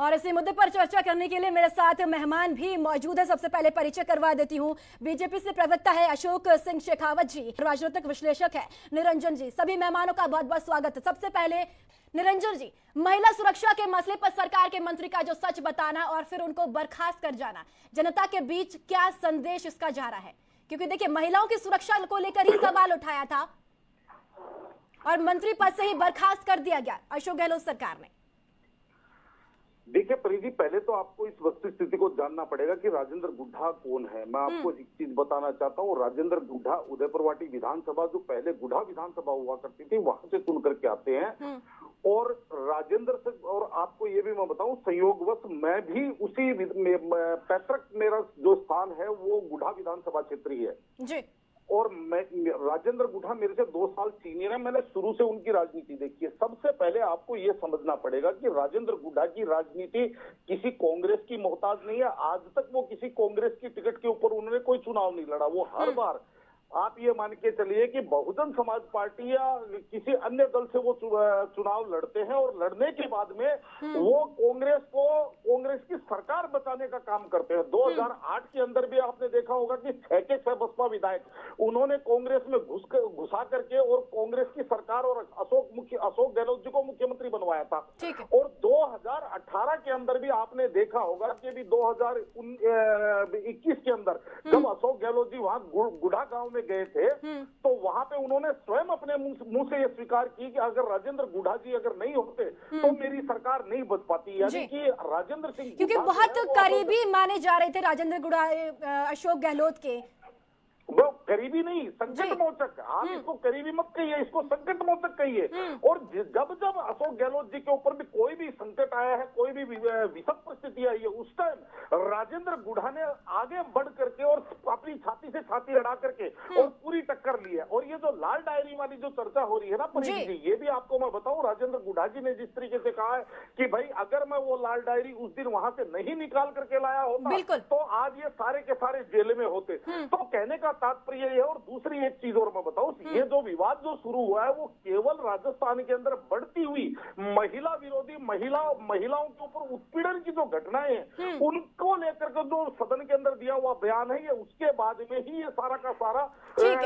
और इसी मुद्दे पर चर्चा करने के लिए मेरे साथ मेहमान भी मौजूद है। सबसे पहले परिचय करवा देती हूँ। बीजेपी से प्रवक्ता है अशोक सिंह शेखावत जी, राजनीतिक विश्लेषक है निरंजन जी। सभी मेहमानों का बहुत बहुत स्वागत है। सबसे पहले निरंजन जी, महिला सुरक्षा के मसले पर सरकार के मंत्री का जो सच बताना और फिर उनको बर्खास्त कर जाना, जनता के बीच क्या संदेश इसका जा रहा है? क्योंकि देखिए, महिलाओं की सुरक्षा को लेकर ही सवाल उठाया था और मंत्री पद से ही बर्खास्त कर दिया गया अशोक गहलोत सरकार ने। देखिए परिधि, पहले तो आपको इस वस्तु स्थिति को जानना पड़ेगा कि राजेंद्र गुड्ढा कौन है। मैं आपको एक चीज बताना चाहता हूँ। राजेंद्र गुड्ढा उदयपुरवाटी विधानसभा, जो पहले गुड्ढा विधानसभा हुआ करती थी, वहां से चुन करके आते हैं। और राजेंद्र से, और आपको ये भी मैं बताऊं, संयोगवश मैं भी उसी पैतृक, मेरा जो स्थान है वो गुड्ढा विधानसभा क्षेत्र ही है जी। और मैं, राजेंद्र गुड्ढा मेरे से 2 साल सीनियर है। मैंने शुरू से उनकी राजनीति देखी है। सबसे पहले आपको ये समझना पड़ेगा कि राजेंद्र गुड्ढा की राजनीति किसी कांग्रेस की मोहताज नहीं है। आज तक वो किसी कांग्रेस की टिकट के ऊपर उन्होंने कोई चुनाव नहीं लड़ा। वो हर बार, आप ये मान के चलिए कि बहुजन समाज पार्टी या किसी अन्य दल से वो चुनाव लड़ते हैं और लड़ने के बाद में वो कांग्रेस की सरकार बचाने का काम करते हैं। 2008 के अंदर भी आपने देखा होगा कि 6 के 6 बसपा विधायक उन्होंने कांग्रेस में घुसा करके और कांग्रेस की सरकार और अशोक गहलोत जी को मुख्यमंत्री बनवाया था। और 2018 के अंदर भी आपने देखा होगा कि भी 2021 के अंदर जब अशोक गहलोत जी वहां गुड्ढा गांव में गए थे, तो वहां पे उन्होंने स्वयं अपने मुंह से यह स्वीकार की कि अगर राजेंद्र गुड्ढा जी अगर नहीं होते तो मेरी सरकार नहीं बच पाती। यानी कि राजेंद्र सिंह, क्योंकि बहुत करीबी माने जा रहे थे राजेंद्र गुड्ढा अशोक गहलोत के। वो करीबी नहीं, संकट मोचक। आप इसको करीबी मत कहिए, इसको संकट मोचक कहिए। और जब जब अशोक गहलोत जी के ऊपर भी कोई भी संकट आया है, कोई भी विषम परिस्थिति आई है, उस टाइम राजेंद्र गुड्ढा ने आगे बढ़ करके और अपनी छाती से छाती लड़ा करके और पूरी टक्कर ली है। और ये जो लाल डायरी वाली जो चर्चा हो रही है ना परिधि जी, ये भी आपको मैं बताऊं, राजेंद्र गुड्ढा जी ने जिस तरीके से कहा है कि भाई अगर मैं वो लाल डायरी उस दिन वहां से नहीं निकाल करके लाया होता तो आज ये सारे के सारे जेल में होते। तो कहने का तात्पर्य है। और दूसरी एक चीज और मैं बताऊं, ये जो विवाद जो शुरू हुआ है वो केवल राजस्थान के अंदर बढ़ती हुई महिला विरोधी, महिलाओं के ऊपर उत्पीड़न की जो घटनाएं हैं उनको लेकर के जो सदन के अंदर दिया हुआ बयान है, ये उसके बाद में ही ये सारा का सारा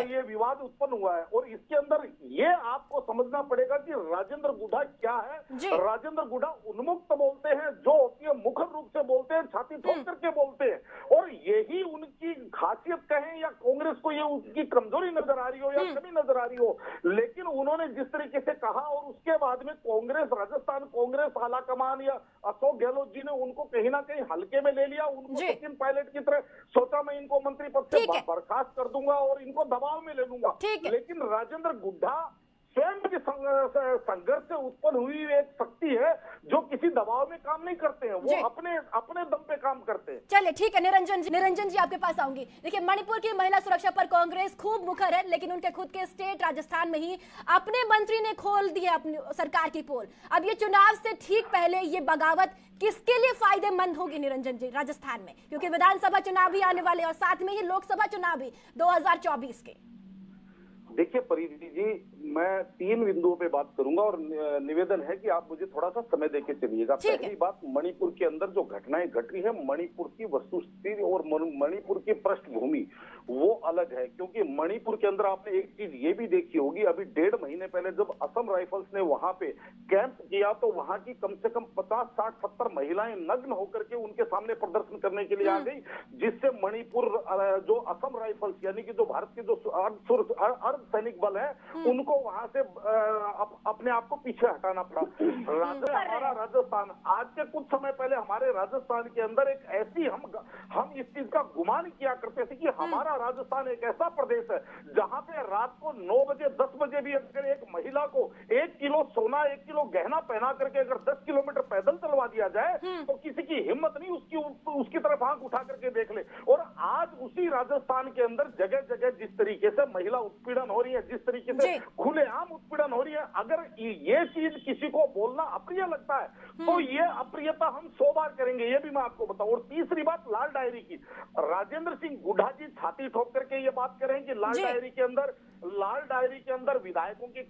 ये विवाद उत्पन्न हुआ है। और इसके अंदर ये आपको समझना पड़ेगा कि राजेंद्र गुड्ढा क्या है। राजेंद्र गुड्ढा उन्मुक्त बोलते हैं, जो होती है मुखर रूप से बोलते हैं, छाती ठोक करके बोलते हैं। और यही उनकी खासियत कहें या कांग्रेस को ये उसकी कमजोरी नजर आ रही हो या कमी नजर आ रही हो, लेकिन उन्होंने जिस तरीके से कहा और उसके बाद में कांग्रेस, राजस्थान कांग्रेस आलाकमान या अशोक गहलोत जी ने उनको कहीं ना कहीं हल्के में ले लिया। उनको सचिन पायलट की तरह सोचा मैं इनको मंत्री पद से बर्खास्त कर दूंगा और इनको दबाव में ले लूंगा। लेकिन राजेंद्र गुड्ढा स्वयं के संघर्ष से उत्पन्न हुई एक शक्ति है जो किसी दबाव में काम नहीं करते हैं, वो अपने दम पे काम करते हैं। चलिए ठीक है, निरंजन जी आपके पास आऊंगी। देखिए, मणिपुर की महिला सुरक्षा पर कांग्रेस खूब मुखर है, लेकिन उनके खुद के स्टेट राजस्थान में ही अपने मंत्री ने खोल दी है अपनी सरकार की पोल। अब ये चुनाव से ठीक पहले ये बगावत किसके लिए फायदेमंद होगी निरंजन जी राजस्थान में? क्योंकि विधानसभा चुनाव भी आने वाले और साथ में ही लोकसभा चुनाव भी 2024 के। देखिए परिधि जी, मैं 3 बिंदुओं पे बात करूंगा और निवेदन है कि आप मुझे थोड़ा सा समय देके चलिएगा। पहली बात, मणिपुर के अंदर जो घटनाएं घट रही है, मणिपुर की वस्तुस्थिति और मणिपुर की पृष्ठभूमि वो अलग है। क्योंकि मणिपुर के अंदर आपने एक चीज ये भी देखी होगी, अभी 1.5 महीने पहले जब असम राइफल्स ने वहां पे कैंप किया तो वहां की कम से कम 50, 60, 70 महिलाएं नग्न होकर के उनके सामने प्रदर्शन करने के लिए आ गई, जिससे मणिपुर जो असम राइफल्स यानी कि जो भारत के जो अर्ध सैनिक बल है उनको वहां से अपने आप को पीछे हटाना पड़ा। हमारा राजस्थान, आज से कुछ समय पहले हमारे राजस्थान के अंदर एक ऐसी हम इस चीज का गुमान किया करते थे कि हमारा राजस्थान एक ऐसा प्रदेश है जहां पे रात को 9 बजे 10 बजे भी अगर एक महिला को 1 किलो सोना 1 किलो गहना पहना करके अगर 10 किलोमीटर पैदल चलवा दिया जाए तो किसी की हिम्मत नहीं उसकी तरफ आंख उठा करके देख ले। और आज उसी राजस्थान के अंदर जगह जगह जिस तरीके से महिला उत्पीड़न हो रही है, जिस तरीके से खुलेआम उत्पीड़न हो रही है, अगर ये चीज किसी को बोलना अप्रिय लगता है तो ये अप्रियता हम 100 बार करेंगे, ये भी मैं आपको बताऊं। और तीसरी बात, लाल डायरी की, राजेंद्र सिंह गुड्ढा जी छाती ठोक करके ये बात करें कि लाल डायरी के अंदर विधायकों की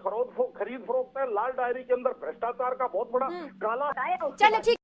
खरीद फरोख्त है, लाल डायरी के अंदर भ्रष्टाचार का बहुत बड़ा काला। चलिए ठीक